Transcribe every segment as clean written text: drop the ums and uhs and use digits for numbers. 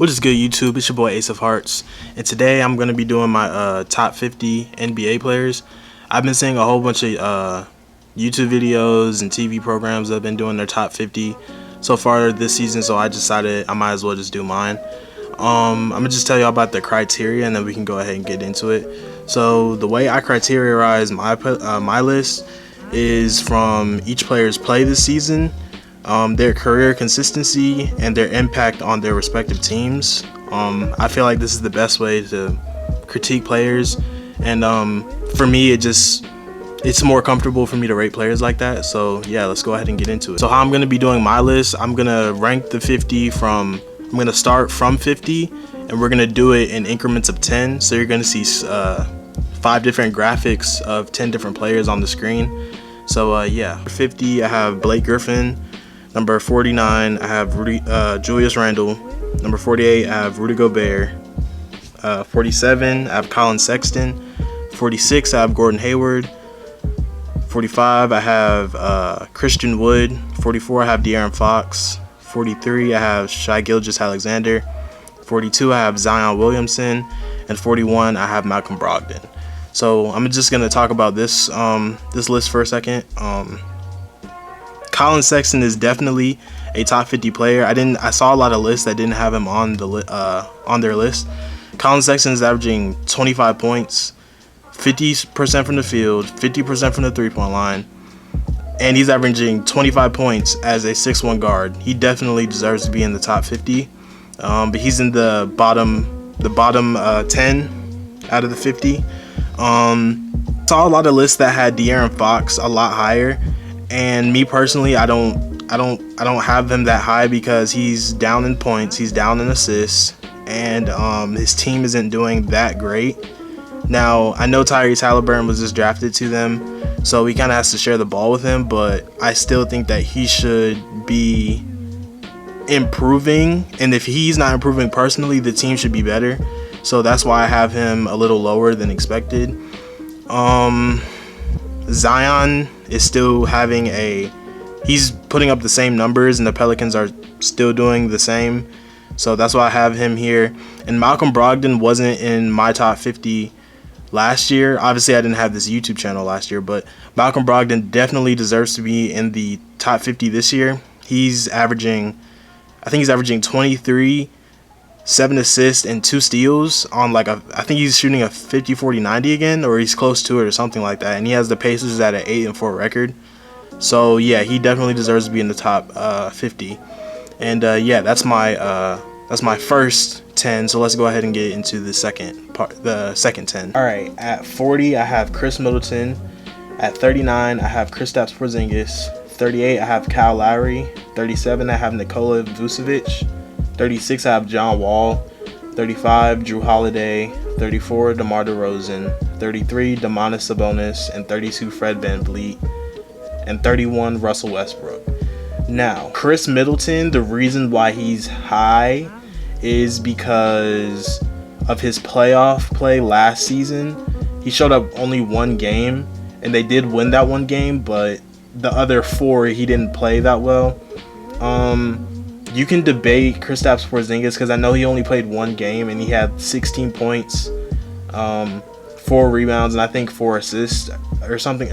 What is good, YouTube? It's your boy Ace of Hearts, and today I'm going to be doing my top 50 NBA players. I've been seeing a whole bunch of YouTube videos and TV programs that have been doing their top 50 so far this season, so I decided I might as well just do mine. I'm going to just tell y'all about the criteria, and then we can go ahead and get into it. So the way I criterize my list is from each player's play this season, their career consistency, and their impact on their respective teams. I feel like this is the best way to critique players, and for me, it's more comfortable for me to rate players like that. So yeah, let's go ahead and get into it. So how I'm gonna be doing my list, I'm gonna rank the 50 I'm gonna start from 50, and we're gonna do it in increments of 10. So you're gonna see 5 different graphics of 10 different players on the screen. So yeah, 50 I have Blake Griffin. Number 49, I have Julius Randle. Number 48, I have Rudy Gobert. 47, I have Colin Sexton. 46, I have Gordon Hayward. 45, I have Christian Wood. 44, I have De'Aaron Fox. 43, I have Shai Gilgeous-Alexander. 42, I have Zion Williamson. And 41, I have Malcolm Brogdon. So I'm just gonna talk about this list for a second. Colin Sexton is definitely a top 50 player. I saw a lot of lists that didn't have him on their list. Colin Sexton is averaging 25 points, 50% from the field, 50% from the three-point line, and he's averaging 25 points as a 6'1" guard. He definitely deserves to be in the top 50, but he's in the bottom 10 out of the 50. Saw a lot of lists that had De'Aaron Fox a lot higher. And me personally, I don't have him that high because he's down in points, he's down in assists, and his team isn't doing that great. Now, I know Tyrese Haliburton was just drafted to them, so he kind of has to share the ball with him, but I still think that he should be improving, and if he's not improving personally, the team should be better. So that's why I have him a little lower than expected. Zion is still he's putting up the same numbers, and the Pelicans are still doing the same. So that's why I have him here. And Malcolm Brogdon wasn't in my top 50 last year. Obviously, I didn't have this YouTube channel last year, but Malcolm Brogdon definitely deserves to be in the top 50 this year. He's averaging 23, 7 assists, and 2 steals on I think he's shooting a 50-40-90 again, or he's close to it or something like that. And he has the Pacers at an 8-4 record. So yeah, he definitely deserves to be in the top 50. And yeah, that's my first 10. So let's go ahead and get into the second 10. All right, at 40 I have Chris Middleton. At 39 I have Kristaps Porzingis. 38 I have Kyle Lowry. 37 I have Nikola Vucevic. 36 I have John Wall. 35 Jrue Holiday. 34 DeMar DeRozan. 33 Domantas Sabonis. And 32 Fred VanVleet. And 31 Russell Westbrook. Now, Chris Middleton, the reason why he's high is because of his playoff play last season. He showed up only one game, and they did win that one game, but the other 4 he didn't play that well. You can debate Kristaps Porzingis because I know he only played one game and he had 16 points, 4 rebounds, and I think 4 assists or something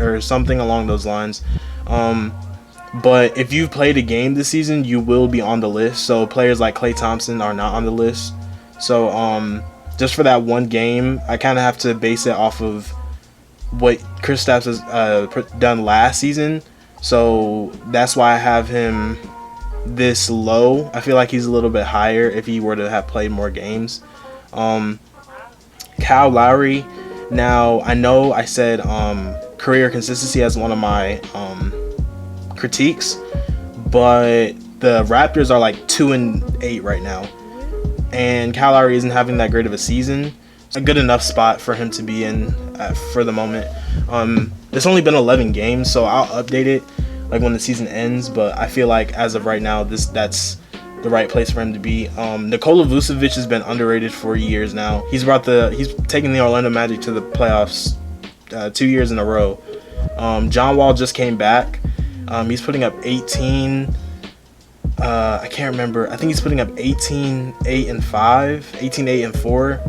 along those lines. But if you've played a game this season, you will be on the list. So players like Klay Thompson are not on the list. So just for that one game, I kind of have to base it off of what Kristaps has done last season. So that's why I have him this low. I feel like he's a little bit higher if he were to have played more games. Kyle Lowry. Now, I know I said career consistency as one of my critiques, but the Raptors are 2-8 right now, and Kyle Lowry isn't having that great of a season. It's a good enough spot for him to be in for the moment. It's only been 11 games, so I'll update it when the season ends, but I feel like as of right now, that's the right place for him to be. Nikola Vucevic has been underrated for years now. He's taken the Orlando Magic to the playoffs 2 years in a row. John Wall just came back. He's putting up 18, I can't remember. I think he's putting up 18, 8, and 5, 18, 8, and 4.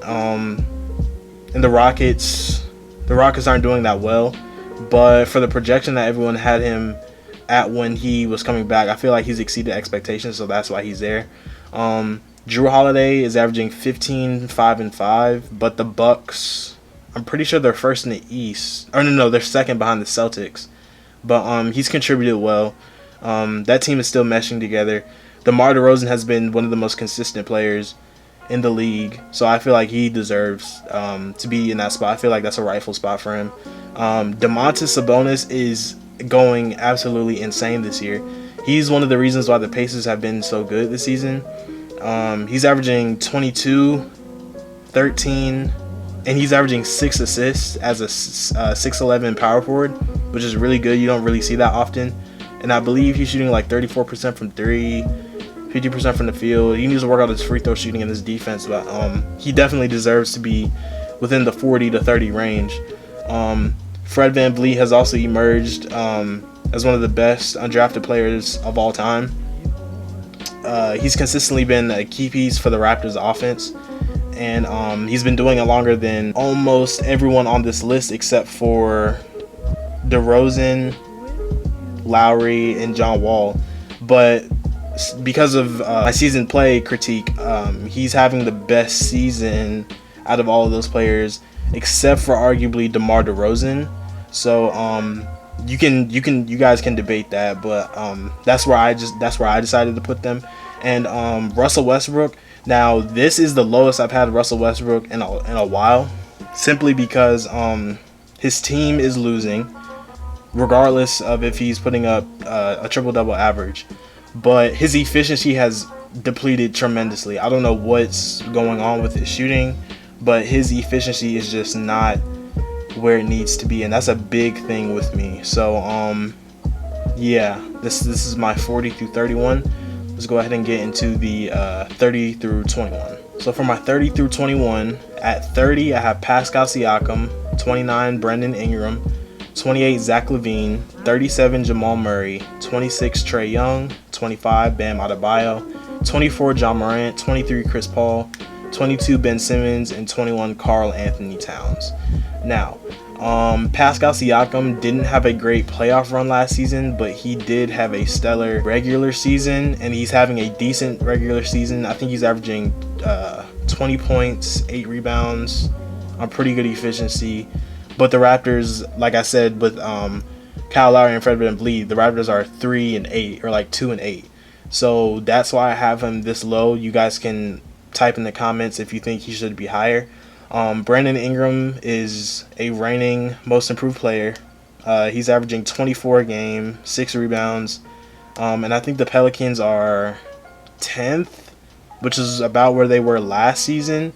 And the Rockets aren't doing that well. But for the projection that everyone had him at when he was coming back, I feel like he's exceeded expectations, so that's why he's there. Drew Holiday is averaging 15, 5, and 5, but the Bucks, I'm pretty sure they're first in the East. Or no, they're second behind the Celtics. But he's contributed well. That team is still meshing together. DeMar DeRozan has been one of the most consistent players in the league, so I feel like he deserves to be in that spot. I feel like that's a rightful spot for him. Domantas Sabonis is going absolutely insane this year. He's one of the reasons why the Pacers have been so good this season. He's averaging 22, 13, and he's averaging 6 assists as a 6'11 power forward, which is really good. You don't really see that often. And I believe he's shooting like 34% from 3, 50% from the field. He needs to work out his free throw shooting and his defense, but he definitely deserves to be within the 40 to 30 range. Fred VanVleet has also emerged as one of the best undrafted players of all time. He's consistently been a key piece for the Raptors offense, and he's been doing it longer than almost everyone on this list except for DeRozan, Lowry, and John Wall. But because of my season play critique, he's having the best season out of all of those players except for arguably DeMar DeRozan. So you guys can debate that, but that's where I decided to put them. And Russell Westbrook, now this is the lowest I've had Russell Westbrook in a while, simply because his team is losing regardless of if he's putting up a triple-double average, but his efficiency has depleted tremendously. I don't know what's going on with his shooting, but his efficiency is just not where it needs to be, and that's a big thing with me. So yeah, this is my 40 through 31. Let's go ahead and get into the 30 through 21. So for my 30 through 21, at 30 I have Pascal Siakam, 29 Brandon Ingram, 28 Zach LaVine, 37 Jamal Murray, 26 Trae Young, 25 Bam Adebayo, 24 John Morant, 23 Chris Paul, 22 Ben Simmons, and 21 Karl Anthony Towns. Now, Pascal Siakam didn't have a great playoff run last season, but he did have a stellar regular season, and he's having a decent regular season. I think he's averaging 20 points, 8 rebounds, on pretty good efficiency. But the Raptors, like I said, with Kyle Lowry and Fred VanVleet, the Raptors are 3 and 8, or like 2 and 8. So that's why I have him this low. You guys can type in the comments if you think he should be higher. Brandon Ingram is a reigning most improved player. He's averaging 24 a game, 6 rebounds. And I think the Pelicans are 10th, which is about where they were last season.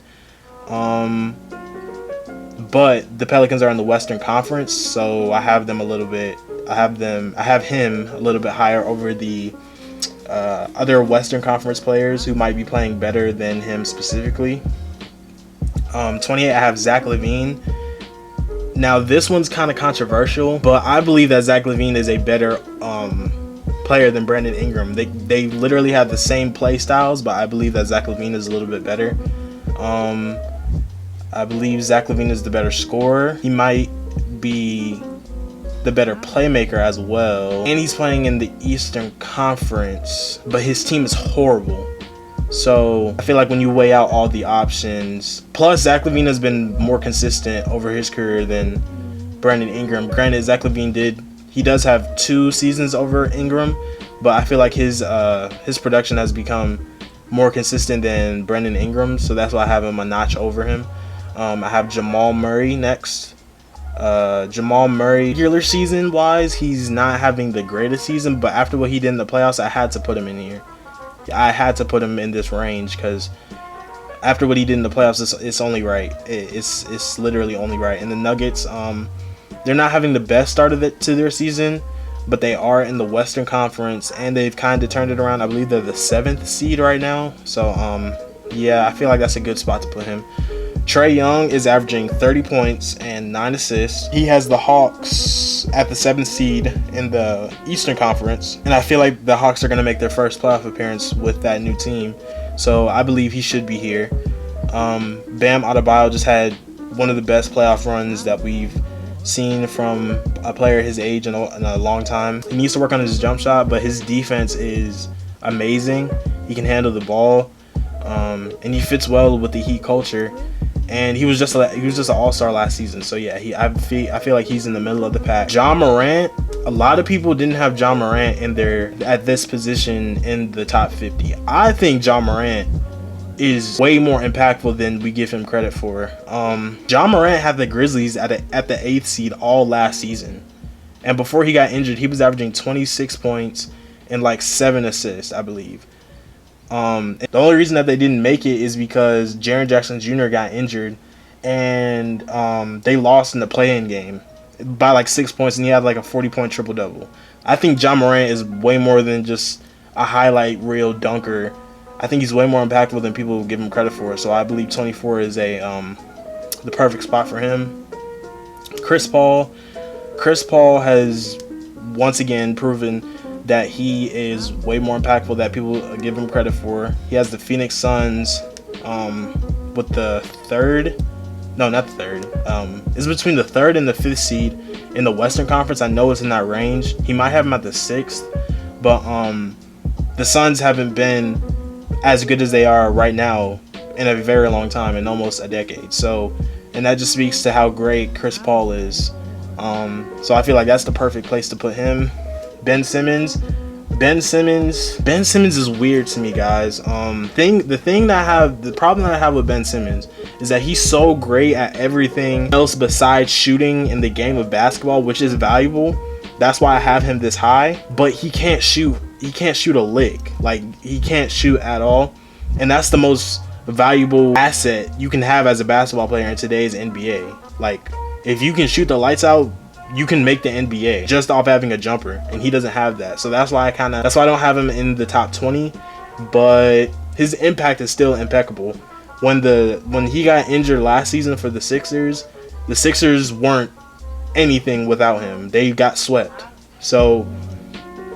But the Pelicans are in the Western Conference, so I have him a little bit higher over the other Western Conference players who might be playing better than him specifically. 28, I have Zach LaVine. Now this one's kind of controversial, but I believe that Zach LaVine is a better player than Brandon Ingram. They literally have the same play styles, but I believe that Zach LaVine is a little bit better. I believe Zach LaVine is the better scorer. He might be the better playmaker as well. And he's playing in the Eastern Conference, but his team is horrible. So I feel like when you weigh out all the options, plus Zach LaVine has been more consistent over his career than Brandon Ingram. Granted, Zach LaVine does have 2 seasons over Ingram, but I feel like his production has become more consistent than Brandon Ingram, so that's why I have him a notch over him. I have Jamal Murray next. Jamal Murray, regular season wise, he's not having the greatest season, but after what he did in the playoffs, I had to put him in here. I had to put him in this range because after what he did in the playoffs, it's only right. It's literally only right. And the Nuggets, they're not having the best start to their season, but they are in the Western Conference, and they've kind of turned it around. I believe they're the 7th seed right now. So, yeah, I feel like that's a good spot to put him. Trae Young is averaging 30 points and 9 assists. He has the Hawks at the 7th seed in the Eastern Conference, and I feel like the Hawks are going to make their first playoff appearance with that new team. So I believe he should be here. Bam Adebayo just had one of the best playoff runs that we've seen from a player his age in a long time. He needs to work on his jump shot, but his defense is amazing. He can handle the ball, and he fits well with the Heat culture. And he was just an all-star last season. So yeah, I feel like he's in the middle of the pack. Ja Morant, a lot of people didn't have Ja Morant in there at this position in the top 50. I think Ja Morant is way more impactful than we give him credit for. Ja Morant had the Grizzlies at the 8th seed all last season. And before he got injured, he was averaging 26 points and like 7 assists, I believe. The only reason that they didn't make it is because Jaren Jackson Jr. got injured, and they lost in the play-in game by like 6 points, and he had like a 40-point triple-double. I think Ja Morant is way more than just a highlight reel dunker. I think he's way more impactful than people give him credit for. So I believe 24 is the perfect spot for him. Chris Paul has once again proven that he is way more impactful than people give him credit for. He has the Phoenix Suns with the it's between the 3rd and the 5th seed in the Western Conference. I know it's in that range. He might have him at the 6th, but the Suns haven't been as good as they are right now in a very long time, in almost a decade. So, and that just speaks to how great Chris Paul is. So I feel like that's the perfect place to put him. Ben Simmons is weird to me, guys. The problem that I have with Ben Simmons is that he's so great at everything else besides shooting in the game of basketball, which is valuable. That's why I have him this high, but he can't shoot a lick. Like, he can't shoot at all. And that's the most valuable asset you can have as a basketball player in today's NBA. Like, if you can shoot the lights out, you can make the NBA just off having a jumper, and he doesn't have that. So that's why I don't have him in the top 20, but his impact is still impeccable. When he got injured last season for the Sixers weren't anything without him. They got swept. So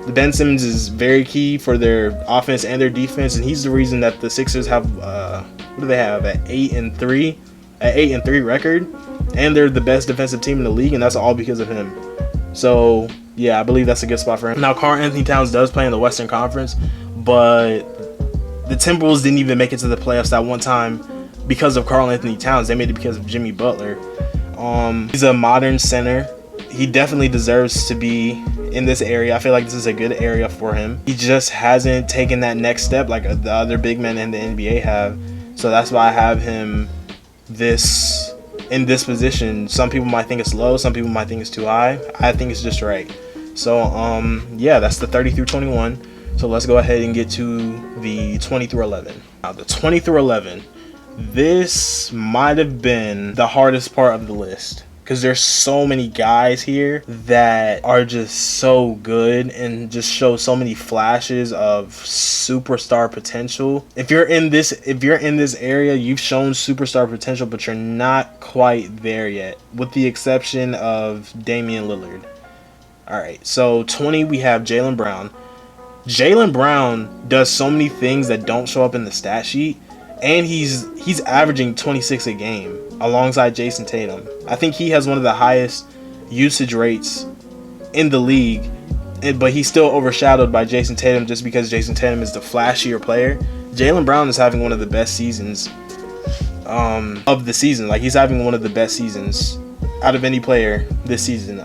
Ben Simmons is very key for their offense and their defense, and he's the reason that the Sixers have what do they have, an 8-3 record, and they're the best defensive team in the league, and that's all because of him. So yeah, I believe that's a good spot for him. Now, Karl-Anthony Towns does play in the Western Conference, but the Timberwolves didn't even make it to the playoffs that one time because of Karl-Anthony Towns. They made it because of Jimmy Butler. He's a modern center. He definitely deserves to be in this area. I feel like this is a good area for him. He just hasn't taken that next step like the other big men in the NBA have. So that's why I have him in this position. Some people might think it's low, some people might think it's too high. I think it's just right. So yeah, that's the 30 through 21. So let's go ahead and get to the 20 through 11. Now, the 20 through 11, this might have been the hardest part of the list, because there's so many guys here that are just so good and just show so many flashes of superstar potential. If you're in this area, you've shown superstar potential, but you're not quite there yet, with the exception of Damian Lillard. All right, so 20, we have Jaylen Brown. Jaylen Brown does so many things that don't show up in the stat sheet, and he's averaging 26 a game alongside Jason Tatum. I think he has one of the highest usage rates in the league, but he's still overshadowed by Jason Tatum just because Jason Tatum is the flashier player. Jaylen Brown is having one of the best seasons of the season. Like, he's having one of the best seasons out of any player this season.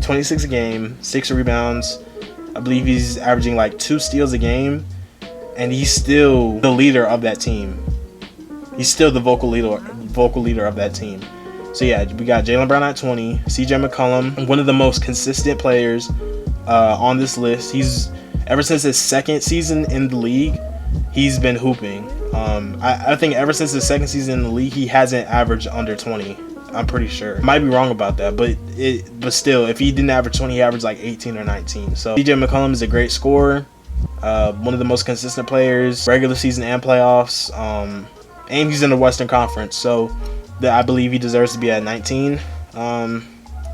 26 a game, 6 rebounds. I believe he's averaging like 2 steals a game, and he's still the leader of that team. He's still the vocal leader of that team. So yeah, we got Jaylen Brown at 20. CJ McCollum, one of the most consistent players on this list. He's, ever since his second season in the league, he's been hooping. I think ever since his second season in the league, he hasn't averaged under 20. I'm pretty sure. Might be wrong about that, but still, if he didn't average 20, he averaged like 18 or 19. So CJ McCollum is a great scorer. One of the most consistent players, regular season and playoffs. and he's in the Western Conference, so I believe he deserves to be at 19.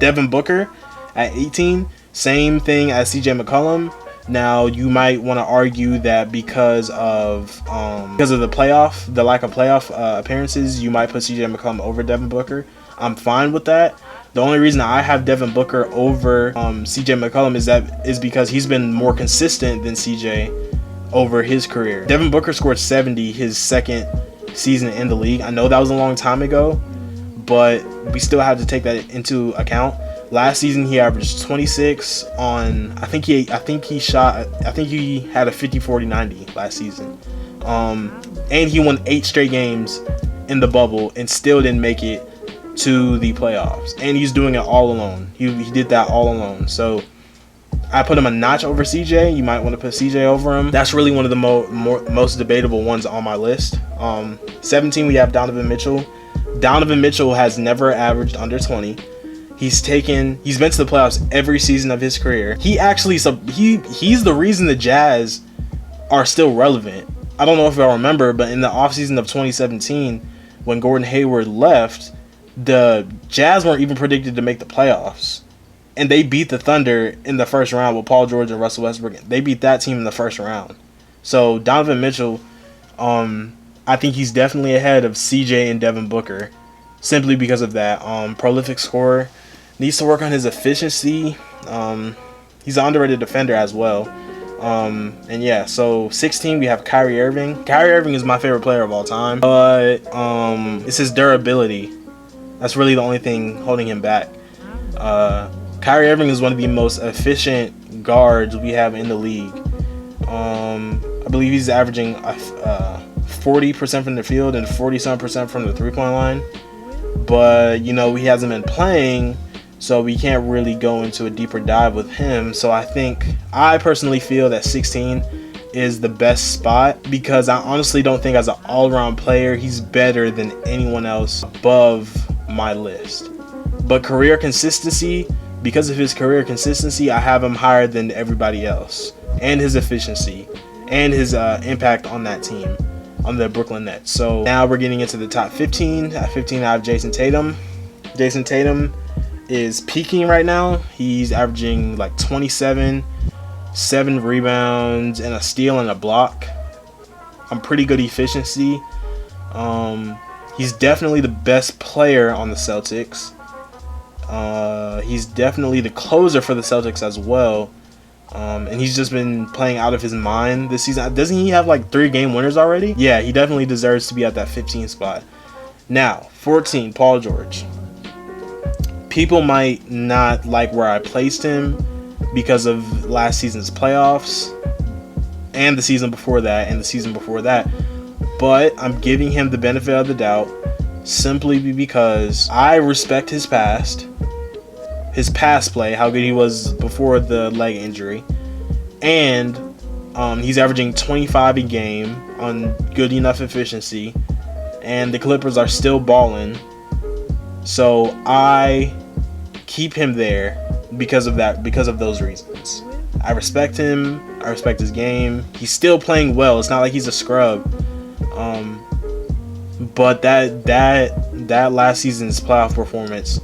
Devin Booker at 18, same thing as CJ McCollum. Now you might want to argue that because of the lack of playoff appearances, you might put CJ McCollum over Devin Booker. I'm fine with that. The only reason I have Devin Booker over CJ McCollum is because he's been more consistent than CJ over his career. Devin Booker scored 70 his second season in the league. I know that was a long time ago, but we still have to take that into account. Last season he averaged 26 on I think he had a 50-40-90 last season. And he won 8 straight games in the bubble and still didn't make it to the playoffs. And he's doing it all alone. He did that all alone. So I put him a notch over CJ. You might want to put CJ over him. That's really one of the most debatable ones on my list. 17, we have Donovan Mitchell. Donovan Mitchell has never averaged under 20. He's been to the playoffs every season of his career. He's the reason the Jazz are still relevant. I don't know if y'all remember, but in the offseason of 2017, when Gordon Hayward left, the Jazz weren't even predicted to make the playoffs. And they beat the Thunder in the first round with Paul George and Russell Westbrook. They beat that team in the first round. So Donovan Mitchell, I think he's definitely ahead of CJ and Devin Booker, simply because of that. Prolific scorer, needs to work on his efficiency. He's an underrated defender as well. And yeah, so 16 we have Kyrie Irving. Kyrie Irving is my favorite player of all time, but it's his durability. That's really the only thing holding him back. Kyrie Irving is one of the most efficient guards we have in the league. I believe he's averaging 40% from the field and 47% from the three-point line. But, he hasn't been playing, so we can't really go into a deeper dive with him. So I personally feel that 16 is the best spot, because I honestly don't think as an all-around player he's better than anyone else above my list. But career consistency, because of his career consistency, I have him higher than everybody else, and his efficiency and his impact on that team, on the Brooklyn Nets. So now we're getting into the top 15. At 15 I have Jason Tatum. Jason Tatum is peaking right now. He's averaging like 27, 7 rebounds and a steal and a block. Pretty good efficiency. He's definitely the best player on the Celtics. He's definitely the closer for the Celtics as well. And he's just been playing out of his mind this season. Doesn't he have like 3 game winners already? Yeah, he definitely deserves to be at that 15 spot. Now, 14, Paul George. People might not like where I placed him because of last season's playoffs and the season before that and the season before that. But I'm giving him the benefit of the doubt simply because I respect his past play, how good he was before the leg injury, and he's averaging 25 a game on good enough efficiency, and the Clippers are still balling. So I keep him there because of those reasons. I respect him. I respect his game. He's still playing well. It's not like he's a scrub. But that last season's playoff performance,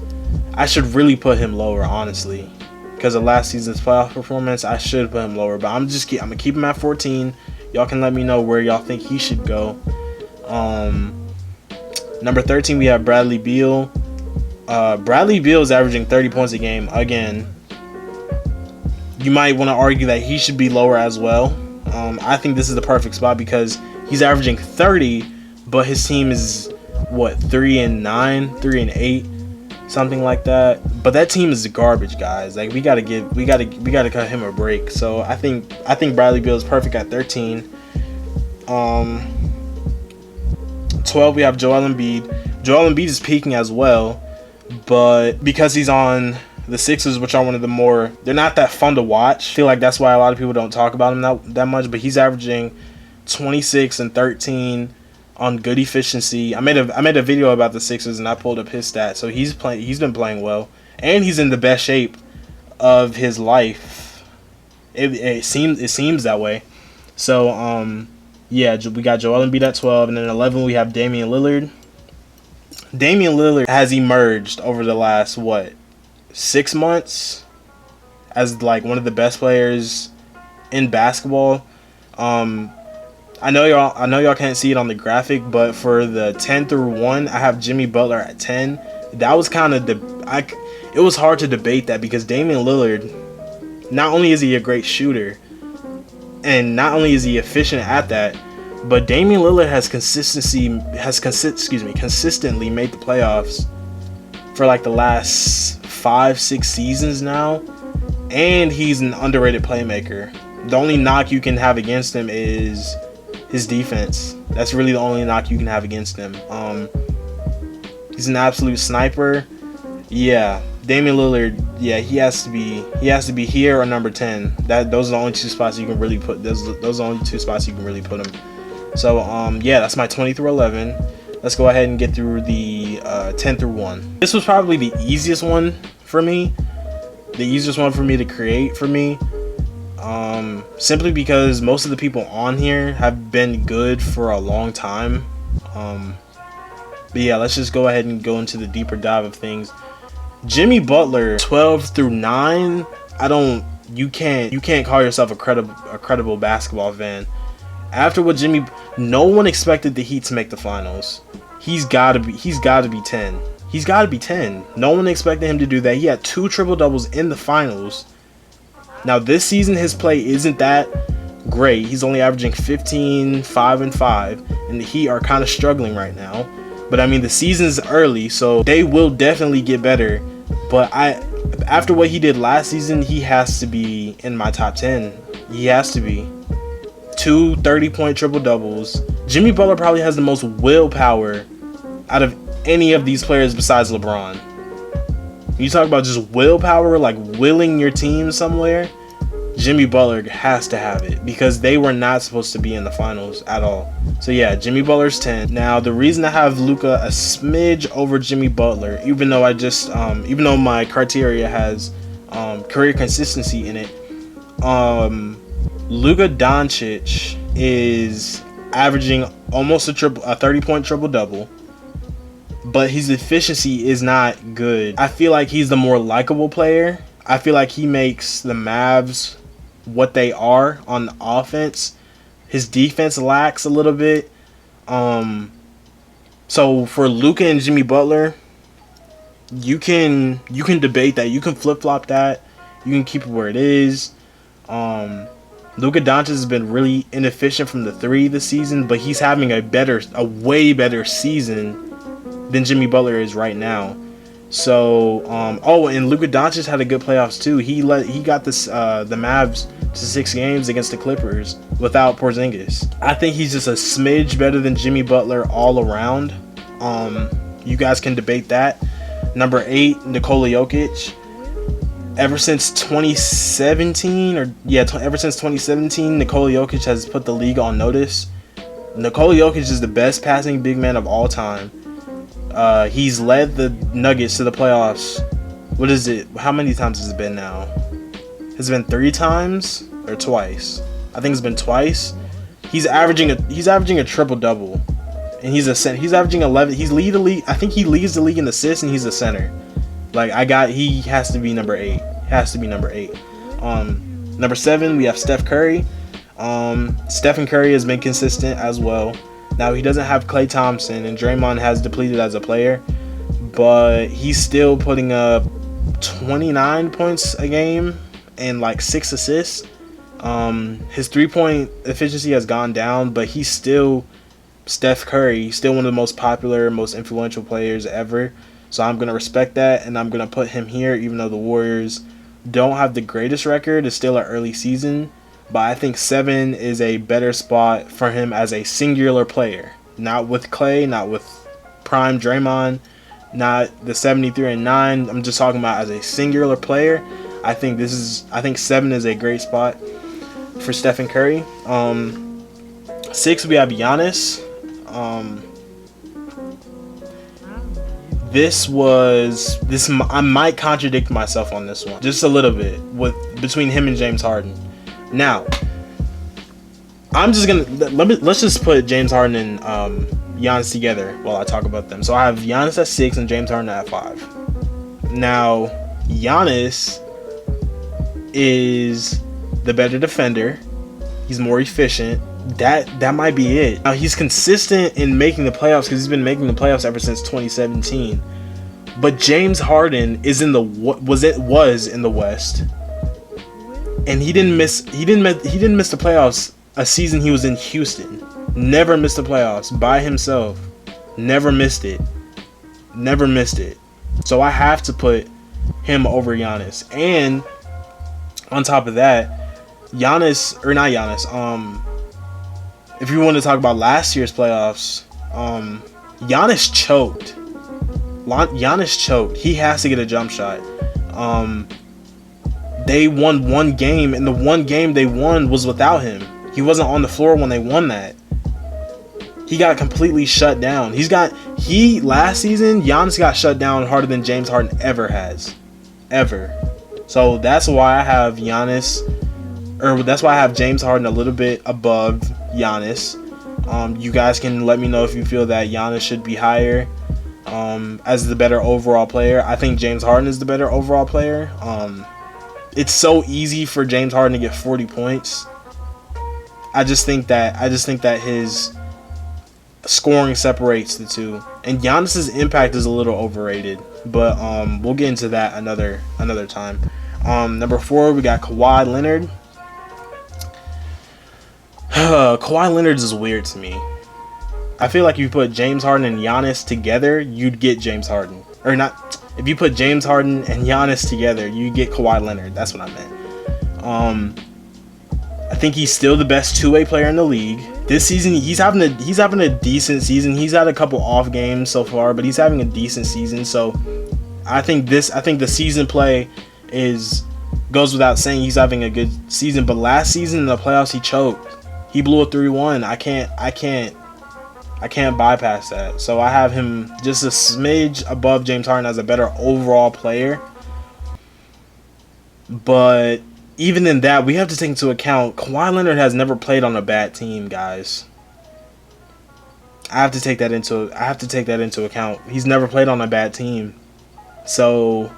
I should really put him lower, honestly. Because of last season's playoff performance, I should put him lower. But I'm gonna keep him at 14. Y'all can let me know where y'all think he should go. Number 13, we have Bradley Beal. Bradley Beal is averaging 30 points a game. Again, you might want to argue that he should be lower as well. I think this is the perfect spot because he's averaging 30, but his team is 3-9, 3-8, something like that. But that team is garbage, guys. Like we gotta cut him a break. So I think Bradley Beal is perfect at 13. 12, we have Joel Embiid. Joel Embiid is peaking as well, but because he's on the Sixers, which are one of the more, they're not that fun to watch. I feel like that's why a lot of people don't talk about him that much, but he's averaging 26 and 13 on good efficiency. I made a video about the Sixers and I pulled up his stats. So he's been playing well, and he's in the best shape of his life. It seems that way. So Yeah, we got Joel Embiid at 12, and then 11 we have Damian Lillard. Damian Lillard has emerged over the last 6 months as like one of the best players in basketball. I know y'all can't see it on the graphic, but for the 10 through 1, I have Jimmy Butler at 10. That was kind of it was hard to debate that because Damian Lillard, not only is he a great shooter, and not only is he efficient at that, but Damian Lillard has consistently made the playoffs for like the last 5-6 seasons now, and he's an underrated playmaker. The only knock you can have against him is his defense. That's really the only knock you can have against him. He's an absolute sniper. Yeah, Damian Lillard. Yeah, he has to be here or number 10. Those are the only two spots you can really put. Those are the only two spots you can really put him. So yeah, that's my 20 through 11. Let's go ahead and get through the 10 through 1. This was probably the easiest one for me. The easiest one for me to create for me. Simply because most of the people on here have been good for a long time. But yeah, let's just go ahead and go into the deeper dive of things. Jimmy Butler, 12 through 9. You can't call yourself a credible basketball fan. After what no one expected the Heat to make the finals. He's gotta be 10. He's gotta be 10. No one expected him to do that. He had 2 triple doubles in the finals. Now this season his play isn't that great. He's only averaging 15, 5 and 5, and the Heat are kind of struggling right now. But I mean, the season's early, so they will definitely get better. But after what he did last season, he has to be in my top 10. He has to be. 2 30-point triple doubles. Jimmy Butler probably has the most willpower out of any of these players besides LeBron. You talk about just willpower, like willing your team somewhere, Jimmy Butler has to have it because they were not supposed to be in the finals at all. So yeah, Jimmy Butler's 10. Now the reason I have Luka a smidge over Jimmy Butler, even though my criteria has career consistency in it, Luka Doncic is averaging almost a 30-point triple-double, but his efficiency is not good. I feel like he's the more likable player. I feel like he makes the Mavs what they are on the offense. His defense lacks a little bit. So for Luka and Jimmy Butler, you can debate that. You can flip-flop that. You can keep it where it is. Luka Doncic has been really inefficient from the 3 this season, but he's having a way better season than Jimmy Butler is right now. So, and Luka Doncic had a good playoffs too. He got the Mavs to 6 games against the Clippers without Porzingis. I think he's just a smidge better than Jimmy Butler all around. You guys can debate that. Number 8, Nikola Jokic. Ever since 2017, Nikola Jokic has put the league on notice. Nikola Jokic is the best passing big man of all time. He's led the Nuggets to the playoffs. What is it? How many times has it been now? Has it been 3 times or twice? I think it's been twice. He's averaging a triple double, and he's averaging 11. He's lead the league. I think he leads the league in assists, and he's a center. He has to be number 8. Has to be number 8. Number 7, we have Steph Curry. Stephen Curry has been consistent as well. Now, he doesn't have Klay Thompson, and Draymond has depleted as a player, but he's still putting up 29 points a game and 6 assists. His 3-point efficiency has gone down, but he's still Steph Curry. He's still one of the most popular, most influential players ever. So I'm going to respect that, and I'm going to put him here, even though the Warriors don't have the greatest record. It's still an early season. But I think 7 is a better spot for him as a singular player. Not with Klay, not with prime Draymond, not the 73 and 9. I'm just talking about as a singular player. I think 7 is a great spot for Stephen Curry. 6, we have Giannis. I might contradict myself on this one just a little bit between him and James Harden. Now, I'm just gonna let's just put James Harden and Giannis together while I talk about them. So I have Giannis at 6 and James Harden at 5. Now Giannis is the better defender. He's more efficient. That might be it. Now he's consistent in making the playoffs because he's been making the playoffs ever since 2017. But James Harden is in the was in the West, and he didn't miss the playoffs a season he was in Houston. Never missed the playoffs by himself. Never missed it. So I have to put him over Giannis. And on top of that, if you want to talk about last year's playoffs, Giannis choked. He has to get a jump shot. They won one game, and the one game they won was without him. He wasn't on the floor when they won that. He got completely shut down. Last season, Giannis got shut down harder than James Harden ever has. Ever. So that's why I have James Harden a little bit above Giannis. You guys can let me know if you feel that Giannis should be higher as the better overall player. I think James Harden is the better overall player. It's so easy for James Harden to get 40 points. I just think that his scoring separates the two, and Giannis's impact is a little overrated. But we'll get into that another time. Number 4, we got Kawhi Leonard. Kawhi Leonard is weird to me. I feel like if you put James Harden and Giannis together, you'd get James Harden. Or not. If you put James Harden and Giannis together, you get Kawhi Leonard. That's what I meant. I think he's still the best two-way player in the league. This season, he's having a decent season. He's had a couple off games so far, but he's having a decent season. So I think the season play goes without saying. He's having a good season. But last season in the playoffs, he choked. He blew a 3-1. I can't bypass that. So I have him just a smidge above James Harden as a better overall player. But even in that, we have to take into account Kawhi Leonard has never played on a bad team, guys. I have to take that into account. He's never played on a bad team. So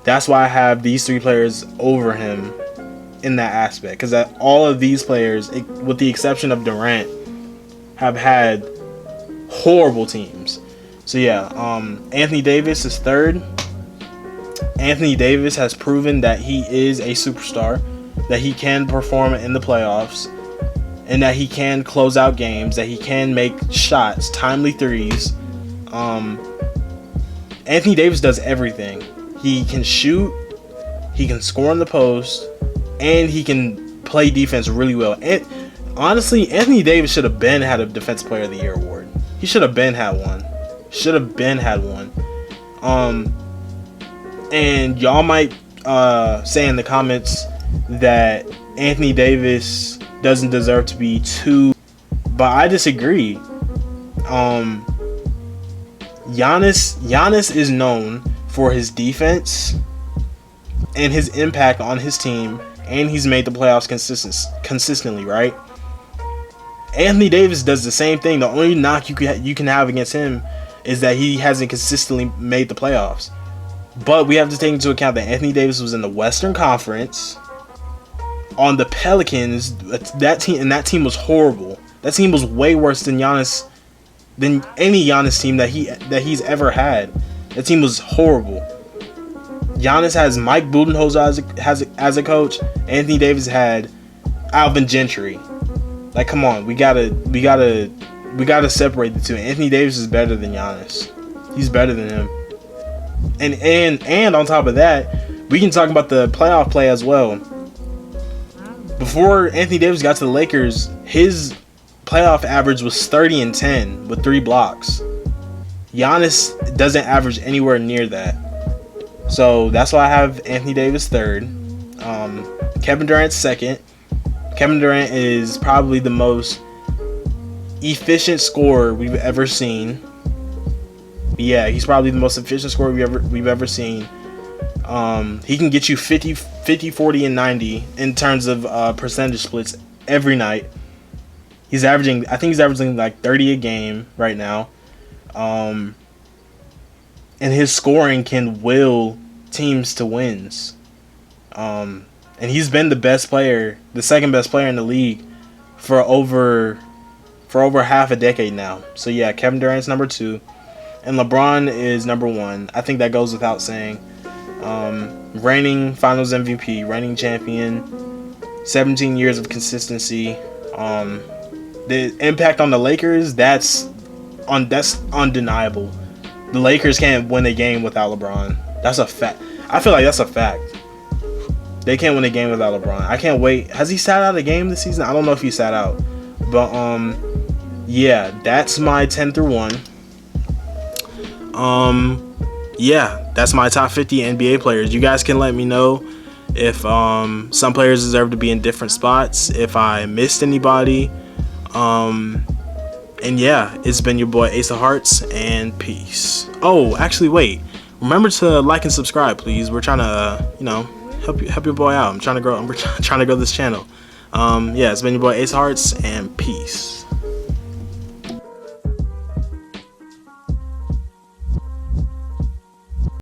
that's why I have these 3 players over him in that aspect, because all of these players, with the exception of Durant, have had horrible teams. So yeah, Anthony Davis is 3rd. Anthony Davis has proven that he is a superstar, that he can perform in the playoffs, and that he can close out games, that he can make shots, timely threes. Anthony Davis does everything. He can shoot, he can score in the post, and he can play defense really well. And honestly, Anthony Davis should have had a Defensive Player of the Year award. He should have had one. And y'all might say in the comments that Anthony Davis doesn't deserve to be 2, but I disagree. Giannis is known for his defense and his impact on his team, and he's made the playoffs consistently, right? Anthony Davis does the same thing. The only knock you can have against him is that he hasn't consistently made the playoffs. But we have to take into account that Anthony Davis was in the Western Conference on the Pelicans. That team was horrible. That team was way worse than any Giannis team that he's ever had. That team was horrible. Giannis has Mike Budenholzer as a coach. Anthony Davis had Alvin Gentry. Like, come on, we gotta separate the two. Anthony Davis is better than Giannis. He's better than him. And on top of that, we can talk about the playoff play as well. Before Anthony Davis got to the Lakers, his playoff average was 30 and 10 with 3 blocks. Giannis doesn't average anywhere near that. So that's why I have Anthony Davis 3rd. Kevin Durant 2nd. Kevin Durant is probably the most efficient scorer we've ever seen. Yeah, he's probably the most efficient scorer we've ever seen. He can get you 50, 40, and 90 in terms of percentage splits every night. I think he's averaging like 30 a game right now. And his scoring can will teams to wins. And he's been the best player, the second best player in the league for over half a decade now. So yeah, Kevin Durant's number 2, and LeBron is number 1. I think that goes without saying. Reigning Finals MVP, reigning champion, 17 years of consistency. The impact on the Lakers, that's undeniable. The Lakers can't win a game without LeBron. That's a fact. I feel like that's a fact. They can't win a game without LeBron. I can't wait. Has he sat out a game this season? I don't know if he sat out. But yeah, that's my 10 through 1. Yeah, that's my top 50 NBA players. You guys can let me know if some players deserve to be in different spots, if I missed anybody. And yeah, it's been your boy Ace of Hearts, and peace. Oh, actually, wait. Remember to like and subscribe, please. We're trying to, help your boy out. I'm trying to grow this channel. Yeah, it's been your boy Ace of Hearts, and peace.